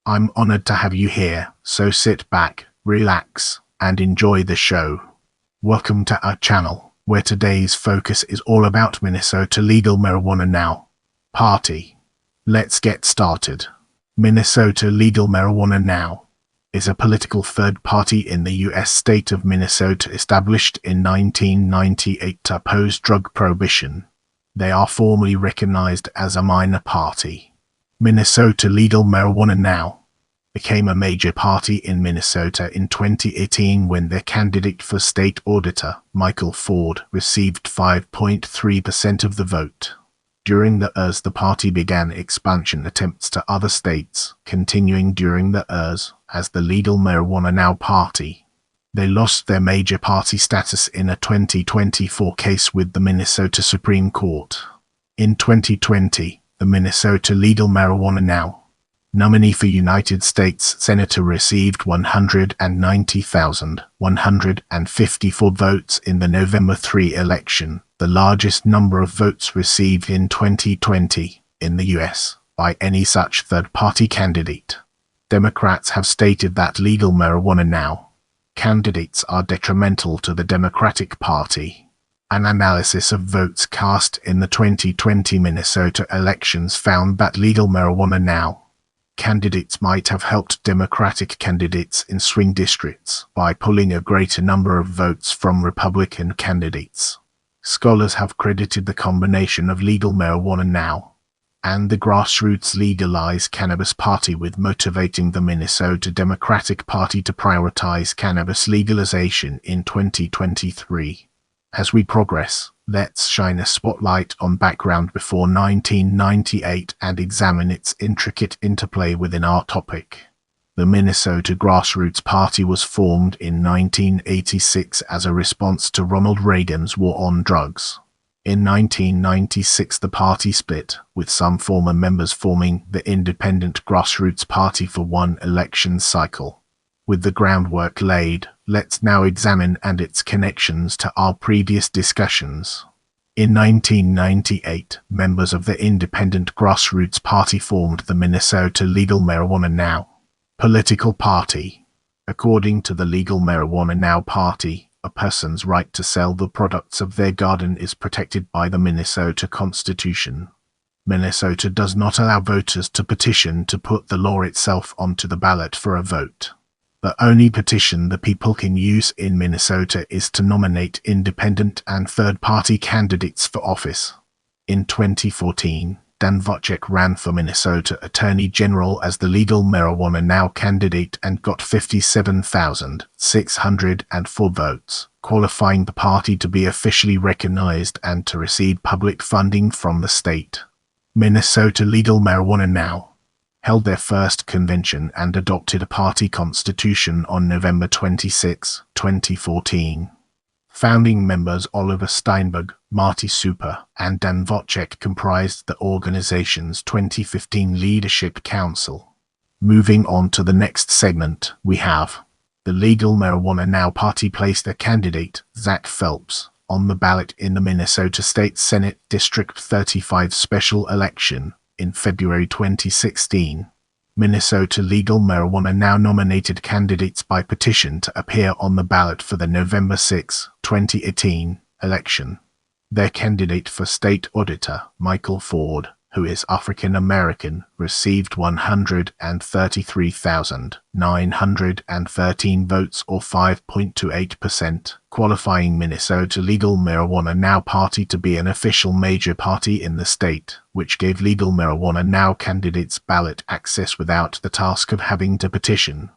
I'm honored to have you here, so sit back, relax, and enjoy the show. Welcome to our channel, where today's focus is all about Minnesota Legal Marijuana Now Party. Let's get started. Minnesota Legal Marijuana Now is a political third party in the U.S. state of Minnesota established in 1998 to oppose drug prohibition. They are formally recognized as a minor party. Minnesota Legal Marijuana Now became a major party in Minnesota in 2018 when their candidate for State Auditor, Michael Ford, received 5.3% of the vote. During the years, the party began expansion attempts to other states, continuing during the years as the Legal Marijuana Now Party. They lost their major party status in a 2024 case with the Minnesota Supreme Court. In 2020, the Minnesota Legal Marijuana Now nominee for United States Senator received 190,154 votes in the November 3 election, the largest number of votes received in 2020 in the U.S. by any such third-party candidate. Democrats have stated that Legal Marijuana Now candidates are detrimental to the Democratic Party. An analysis of votes cast in the 2020 Minnesota elections found that Legal Marijuana Now candidates might have helped Democratic candidates in swing districts by pulling a greater number of votes from Republican candidates. Scholars have credited the combination of Legal Marijuana Now and the Grassroots Legalize Cannabis Party with motivating the Minnesota Democratic Party to prioritize cannabis legalization in 2023. As we progress, let's shine a spotlight on background before 1998 and examine its intricate interplay within our topic. The Minnesota Grassroots Party was formed in 1986 as a response to Ronald Reagan's war on drugs. In 1996, the party split, with some former members forming the Independent Grassroots Party for one election cycle. With the groundwork laid, let's now examine and its connections to our previous discussions. In 1998, members of the Independent Grassroots Party formed the Minnesota Legal Marijuana Now political party. According to the Legal Marijuana Now Party, a person's right to sell the products of their garden is protected by the Minnesota Constitution. Minnesota does not allow voters to petition to put the law itself onto the ballot for a vote. The only petition the people can use in Minnesota is to nominate independent and third-party candidates for office. In 2014, Dan Vacek ran for Minnesota Attorney General as the Legal Marijuana Now candidate and got 57,604 votes, qualifying the party to be officially recognized and to receive public funding from the state. Minnesota Legal Marijuana Now held their first convention and adopted a party constitution on November 26, 2014. Founding members Oliver Steinberg, Marty Super, and Dan Vacek comprised the organization's 2015 Leadership Council. Moving on to the next segment, we have the Legal Marijuana Now Party placed their candidate, Zach Phelps, on the ballot in the Minnesota State Senate District 35 special election in February 2016. Minnesota Legal Marijuana Now nominated candidates by petition to appear on the ballot for the November 6, 2018 election. Their candidate for State Auditor, Michael Ford, who is African American, received 133,913 votes or 5.28%, qualifying Minnesota Legal Marijuana Now Party to be an official major party in the state, which gave Legal Marijuana Now candidates ballot access without the task of having to petition.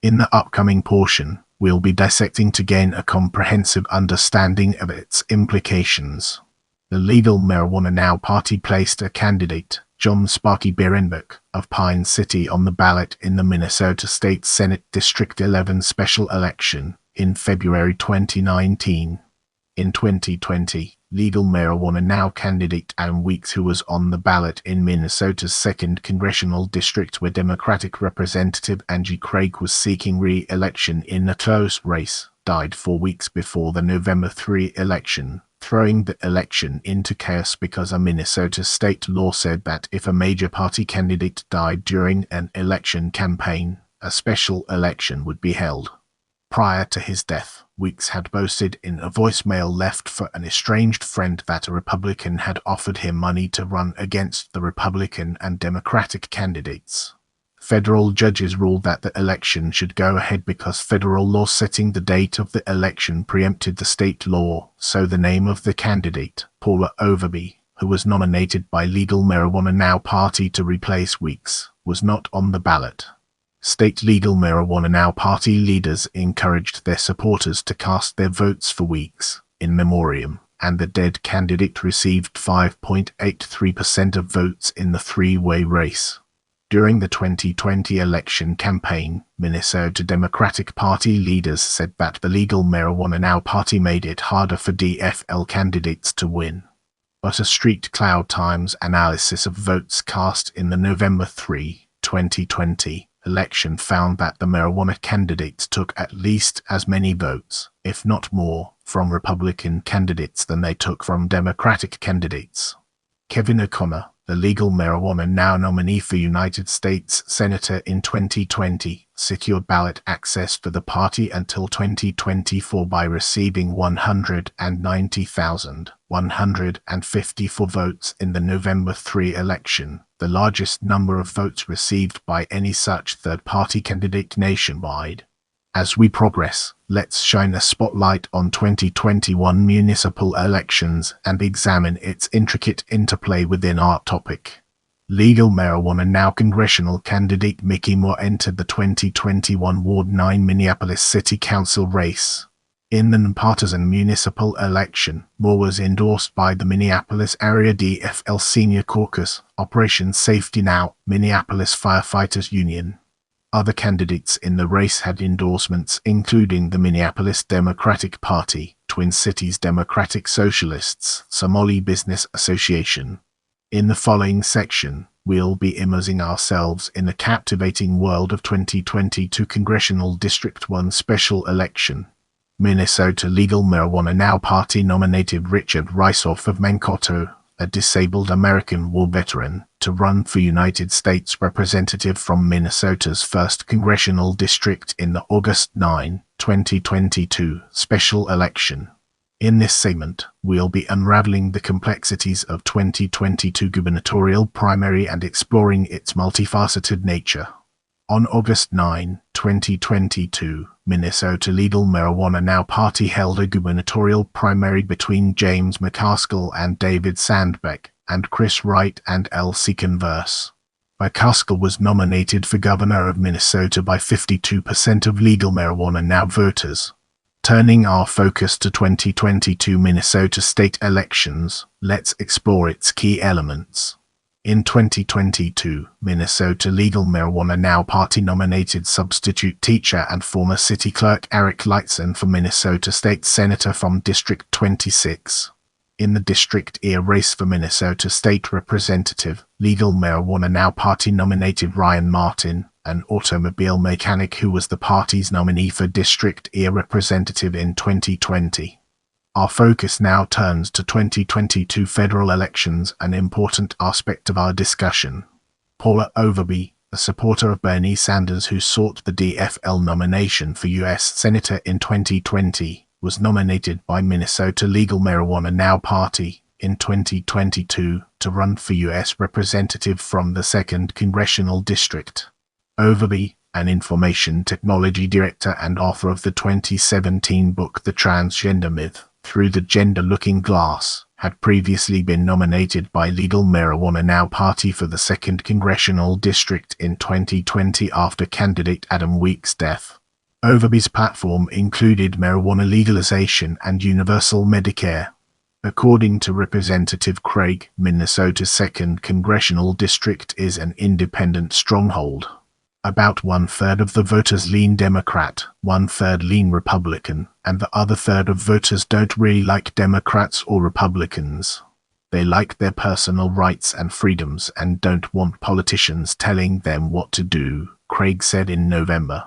In the upcoming portion, we'll be dissecting to gain a comprehensive understanding of its implications. The Legal Marijuana Now Party placed a candidate, John Sparky Birenbeck of Pine City, on the ballot in the Minnesota State Senate District 11 special election in February 2019. In 2020, Legal Marijuana Now candidate Ann Weeks, who was on the ballot in Minnesota's 2nd Congressional District where Democratic Representative Angie Craig was seeking re-election in a close race, died 4 weeks before the November 3 election, throwing the election into chaos because a Minnesota state law said that if a major party candidate died during an election campaign, a special election would be held. Prior to his death, Weeks had boasted in a voicemail left for an estranged friend that a Republican had offered him money to run against the Republican and Democratic candidates. Federal judges ruled that the election should go ahead because federal law setting the date of the election preempted the state law, so the name of the candidate, Paula Overby, who was nominated by Legal Marijuana Now Party to replace Weeks, was not on the ballot. State Legal Marijuana Now Party leaders encouraged their supporters to cast their votes for Weeks, in memoriam, and the dead candidate received 5.83% of votes in the three-way race. During the 2020 election campaign, Minnesota Democratic Party leaders said that the Legal Marijuana Now Party made it harder for DFL candidates to win. But a Street Cloud Times analysis of votes cast in the November 3, 2020 election found that the marijuana candidates took at least as many votes, if not more, from Republican candidates than they took from Democratic candidates. Kevin O'Connor, the Legal Marijuana Now nominee for United States Senator in 2020, secured ballot access for the party until 2024 by receiving 190,154 votes in the November 3 election, the largest number of votes received by any such third-party candidate nationwide. As we progress, let's shine a spotlight on 2021 municipal elections and examine its intricate interplay within our topic. Legal Marijuana Now congressional candidate Mickey Moore entered the 2021 Ward 9 Minneapolis City Council race. In the nonpartisan municipal election, Moore was endorsed by the Minneapolis Area DFL Senior Caucus, Operation Safety Now, Minneapolis Firefighters Union. Other candidates in the race had endorsements including the Minneapolis Democratic Party, Twin Cities Democratic Socialists, Somali Business Association. In the following section, we'll be immersing ourselves in the captivating world of 2022 Congressional District 1 special election. Minnesota Legal Marijuana Now Party nominated Richard Riceoff of Mankato, a disabled American war veteran, to run for United States Representative from Minnesota's 1st Congressional District in the August 9, 2022 special election. In this segment, we'll be unraveling the complexities of 2022 gubernatorial primary and exploring its multifaceted nature. On August 9, 2022, Minnesota Legal Marijuana Now Party held a gubernatorial primary between James McCaskill and David Sandbeck, and Chris Wright and Elsie Converse. McCaskill was nominated for governor of Minnesota by 52% of Legal Marijuana Now voters. Turning our focus to 2022 Minnesota state elections, let's explore its key elements. In 2022, Minnesota Legal Marijuana Now Party nominated substitute teacher and former city clerk Eric Lightson for Minnesota State Senator from District 26. In the District E race for Minnesota State Representative, Legal Marijuana Now Party nominated Ryan Martin, an automobile mechanic who was the party's nominee for District E Representative in 2020. Our focus now turns to 2022 federal elections, an important aspect of our discussion. Paula Overby, a supporter of Bernie Sanders who sought the DFL nomination for U.S. Senator in 2020, was nominated by Minnesota Legal Marijuana Now Party in 2022 to run for U.S. Representative from the 2nd Congressional District. Overby, an information technology director and author of the 2017 book The Transgender Myth, Through the Gender-Looking Glass, had previously been nominated by Legal Marijuana Now Party for the 2nd Congressional District in 2020 after candidate Adam Weeks' death. Overby's platform included marijuana legalization and universal Medicare. According to Representative Craig, Minnesota's 2nd Congressional District is an independent stronghold. About 1/3 of the voters lean Democrat, 1/3 lean Republican, and the other third of voters don't really like Democrats or Republicans. They like their personal rights and freedoms and don't want politicians telling them what to do, Craig said in November.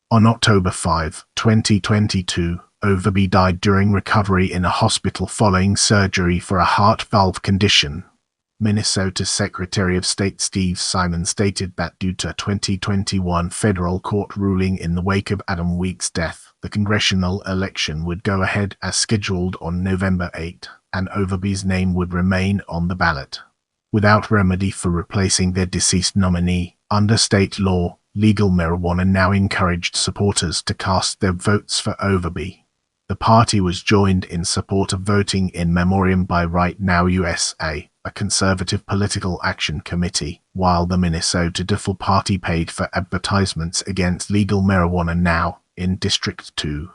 On October 5, 2022, Overby died during recovery in a hospital following surgery for a heart valve condition. Minnesota Secretary of State Steve Simon stated that due to a 2021 federal court ruling in the wake of Adam Weeks' death, the congressional election would go ahead as scheduled on November 8, and Overby's name would remain on the ballot. Without remedy for replacing their deceased nominee, under state law, legal marijuana now encouraged supporters to cast their votes for Overby. The party was joined in support of voting in memoriam by Right Now USA, a conservative political action committee, while the Minnesota Duffel Party paid for advertisements against legal marijuana now in District 2.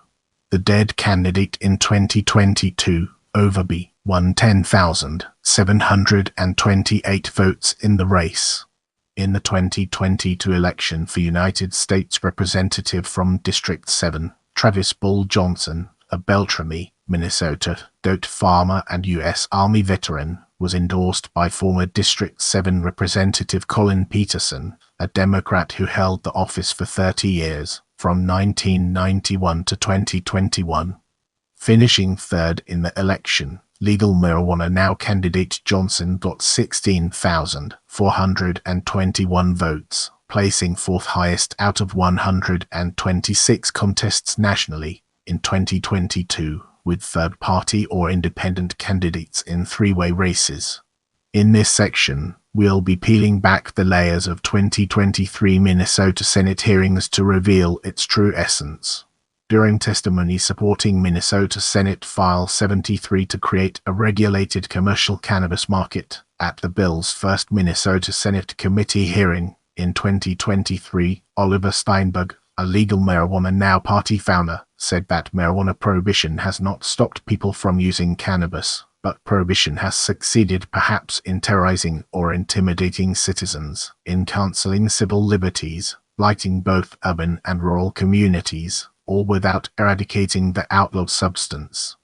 The dead candidate in 2022, Overby, won 10,728 votes in the race. In the 2022 election for United States Representative from District 7, Travis Bull Johnson, a Beltrami, Minnesota, goat farmer and U.S. Army veteran, was endorsed by former District 7 Representative Colin Peterson, a Democrat who held the office for 30 years, from 1991 to 2021. Finishing third in the election, legal marijuana now candidate Johnson got 16,421 votes, placing fourth highest out of 126 contests nationally in 2022, with third-party or independent candidates in three-way races. In this section, we'll be peeling back the layers of 2023 Minnesota Senate hearings to reveal its true essence. During testimony supporting Minnesota Senate File 73 to create a regulated commercial cannabis market, at the bill's first Minnesota Senate Committee hearing in 2023, Oliver Steinberg, a Legal Marijuana Now party founder, said that marijuana prohibition has not stopped people from using cannabis, but prohibition has succeeded perhaps in terrorizing or intimidating citizens, in canceling civil liberties, blighting both urban and rural communities, all without eradicating the outlawed substance.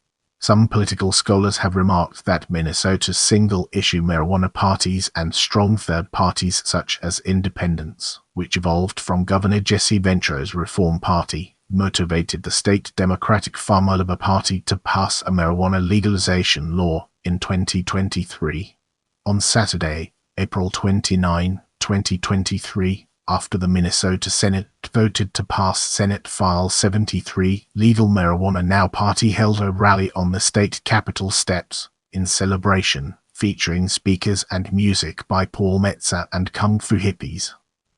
Some political scholars have remarked that Minnesota's single-issue marijuana parties and strong third parties such as independents, which evolved from Governor Jesse Ventro's Reform Party, motivated the state Democratic Farmer Labor Party to pass a marijuana legalization law in 2023. On Saturday, April 29, 2023, after the Minnesota Senate voted to pass Senate File 73, Legal Marijuana Now party held a rally on the state capitol steps, in celebration, featuring speakers and music by Paul Metzer and Kung Fu Hippies.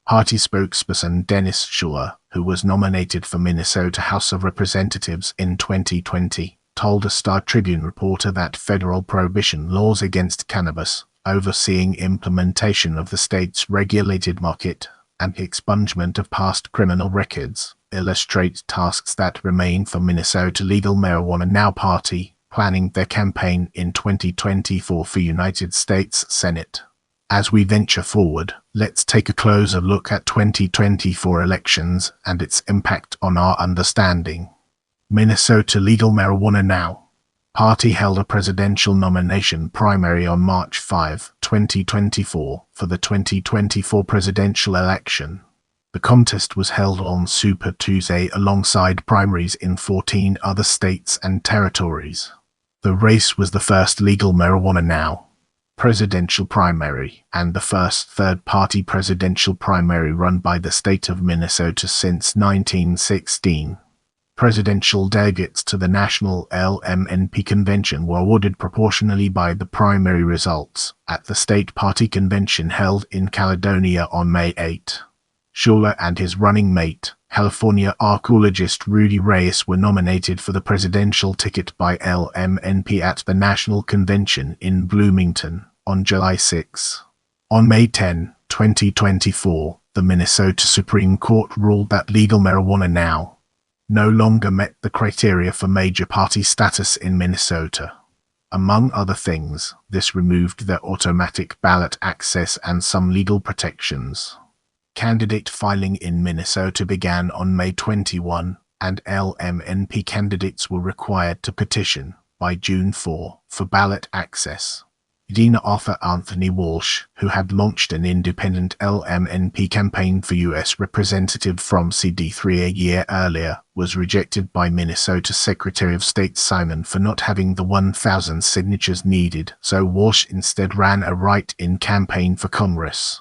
Party spokesperson Dennis Schuler, who was nominated for Minnesota House of Representatives in 2020, told a Star Tribune reporter that federal prohibition laws against cannabis, overseeing implementation of the state's regulated market, and expungement of past criminal records, illustrate tasks that remain for Minnesota Legal Marijuana Now party, planning their campaign in 2024 for United States Senate. As we venture forward, let's take a closer look at 2024 elections and its impact on our understanding. Minnesota Legal Marijuana Now party held a presidential nomination primary on March 5, 2024, for the 2024 presidential election. The contest was held on Super Tuesday alongside primaries in 14 other states and territories. The race was the first Legal Marijuana Now presidential primary and the first third-party presidential primary run by the state of Minnesota since 1916. Presidential delegates to the National LMNP Convention were awarded proportionally by the primary results at the state party convention held in Caledonia on May 8. Schuler and his running mate, California archaeologist Rudy Reyes, were nominated for the presidential ticket by LMNP at the National Convention in Bloomington on July 6. On May 10, 2024, the Minnesota Supreme Court ruled that Legal Marijuana Now no longer met the criteria for major party status in Minnesota. Among other things, this removed their automatic ballot access and some legal protections. Candidate filing in Minnesota began on May 21, and LMNP candidates were required to petition by June 4 for ballot access. Dean Arthur Anthony Walsh, who had launched an independent LMNP campaign for U.S. Representative from CD3 a year earlier, was rejected by Minnesota Secretary of State Simon for not having the 1,000 signatures needed, so Walsh instead ran a write-in campaign for Congress.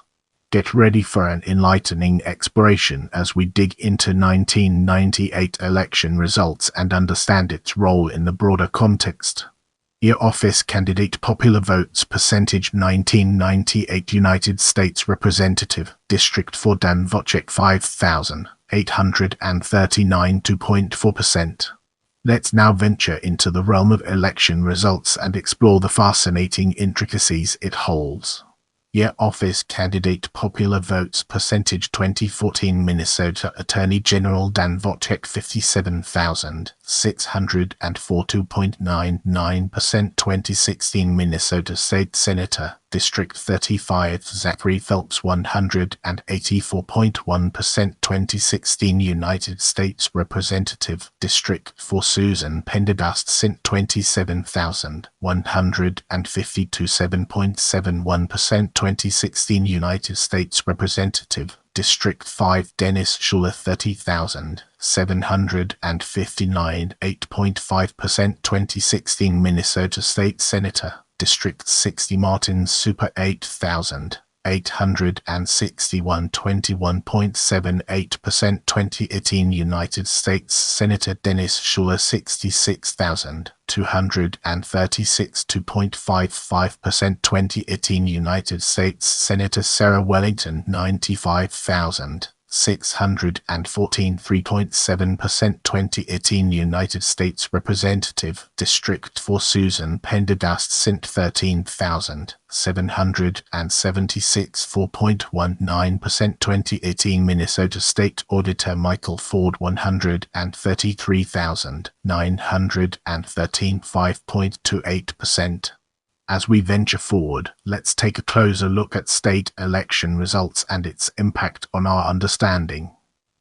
Get ready for an enlightening exploration as we dig into 1998 election results and understand its role in the broader context. Year office candidate popular votes percentage 1998 United States Representative District for Dan Wojcik 5,839 2.4%. Let's now venture into the realm of election results and explore the fascinating intricacies it holds. Year office candidate popular votes percentage 2014 Minnesota Attorney General Dan Wojcik 57,604 2.99%. 2016 Minnesota State Senator District 35 Zachary Phelps 184.1%. 2016 United States Representative District for Susan Pendergast Sint 27,152 7.71%. 2016 United States Representative District 5 Dennis Schuler 30,759 8.5%. 2016 Minnesota State Senator District 60 Martin Super 8,861 21.78%. 2018 United States Senator Dennis Schuler 66,236 2.55%. 2018 United States Senator Sarah Wellington 95,614 3.7%. 2018 United States Representative District for Susan Pendergast Sint 13,776 4.19%. 2018 Minnesota State Auditor Michael Ford 133,913 5.28%. As we venture forward, let's take a closer look at state election results and its impact on our understanding.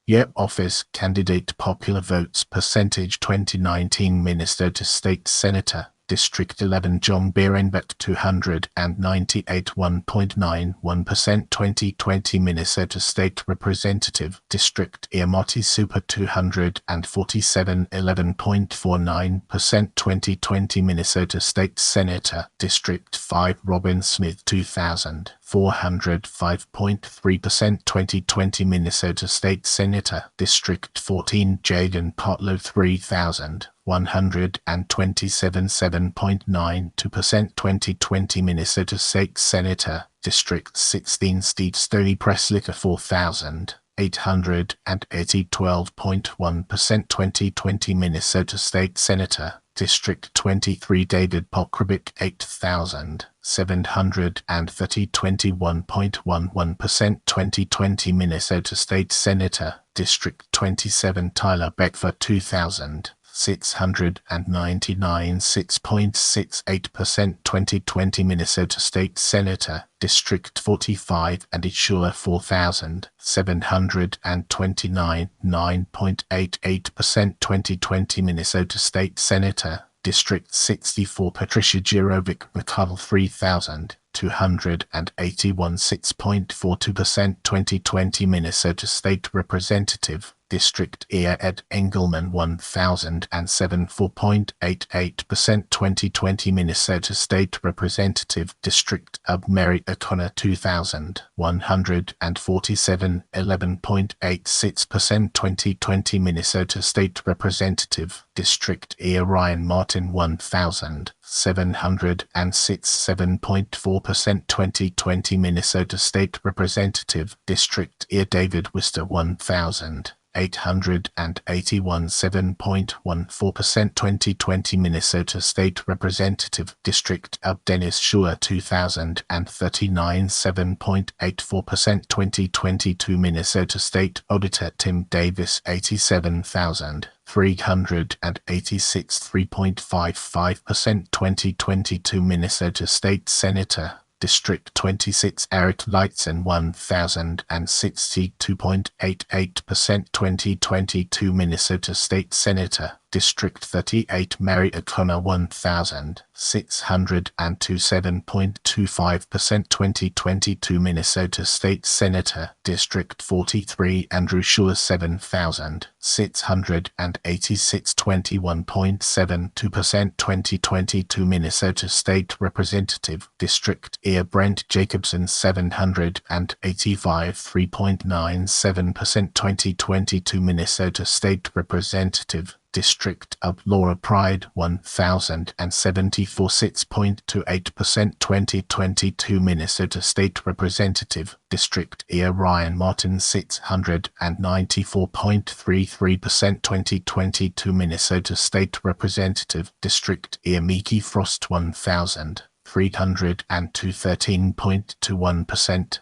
Year office candidate popular votes percentage 2019 Minnesota State Senator District 11 John Bierenbeck 298 1.91%. 2020 Minnesota State Representative District Marty Super 247 11.49%. 2020 Minnesota State Senator District 5 Robin Smith 2,405.3%. 2020 Minnesota State Senator District 14 Jaden Potlow 3,127 7.92%. 2020 Minnesota State Senator District 16 Steve Stoney Presslicker 4,880 12.1%. 2020 Minnesota State Senator District 23 David Pokrabic 8,730 21.11%. 2020 Minnesota State Senator District 27 Tyler Beckford 2,699 6.68%. 2020 Minnesota State Senator District 45 Andy Schuler 4,729 9.88%. 2020 Minnesota State Senator District 64 Patricia Jirovic McConnell 3,281 6.42%. 2020 Minnesota State Representative District Ed Engelman 1,007 4.88%. 2020 Minnesota State Representative District Mary O'Connor 2,147 11.86%. 2020 Minnesota State Representative District Ryan Martin 1,706 7.4%. 2020 Minnesota State Representative District David Wister 1,881 7.14%. 2020 Minnesota State Representative District Dennis Schuler 2,039 7.84%. 2022 Minnesota State Auditor Tim Davis 87,386 3.55%. 2022 Minnesota State Senator District 26 Eric Lightson 1,062.88%. 2022 Minnesota State Senator District 38 Mary O'Connor 1,627.25% 2022 Minnesota State Senator. District 43 Andrew Schur 7,686 21.72% 2022 Minnesota State Representative. District E. Brent Jacobson 785 3.97% 2022 Minnesota State Representative. District of Laura Pride 1,074 6.28% 2022 Minnesota State Representative. District E. Ryan Martin 694.33% 2022 Minnesota State Representative. District E. Mickey Frost 1,302 13.21%.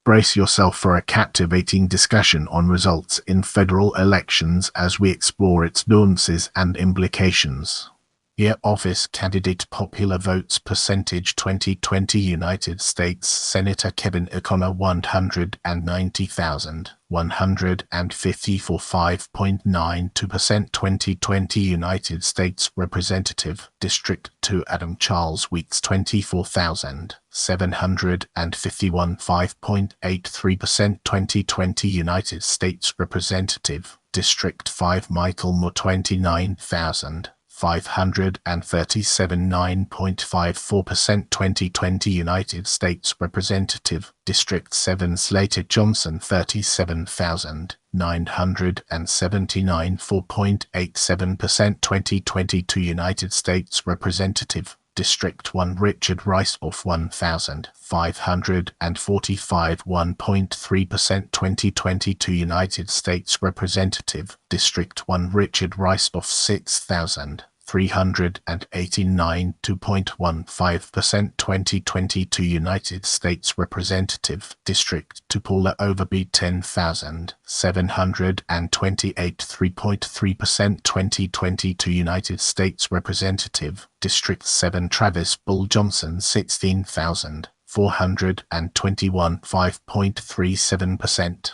Brace yourself for a captivating discussion on results in federal elections as we explore its nuances and implications. Year office candidate popular votes percentage 2020 United States Senator Kevin O'Connor 190,154 5.92% 2020 United States Representative District 2 Adam Charles Weeks 24,751 5.83% 2020 United States Representative District 5 Michael Moore 29,537 9.54% 2020 United States Representative District 7 Slater Johnson 37,979 4.87% 2022 United States Representative District 1 Richard Riceoff 1,545 1.3% 2022 United States Representative District 1 Richard Riceoff 6,389 2.15% 2022 United States Representative District 2 Paula Overby 10,728 3.3% 2022 United States Representative District 7 Travis Bull Johnson 16,421 5.37%.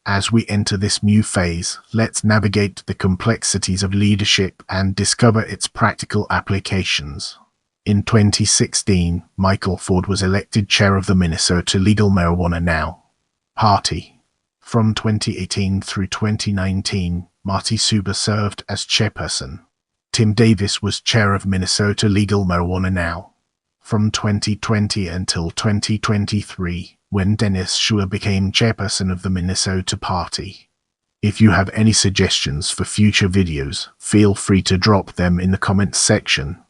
As we enter this new phase, let's navigate the complexities of leadership and discover its practical applications. In 2016, Michael Ford was elected chair of the Minnesota Legal Marijuana Now! Party. From 2018 through 2019, Marty Suber served as chairperson. Tim Davis was chair of Minnesota Legal Marijuana Now! From 2020 until 2023, when Dennis Schur became chairperson of the Minnesota Party. If you have any suggestions for future videos, feel free to drop them in the comments section.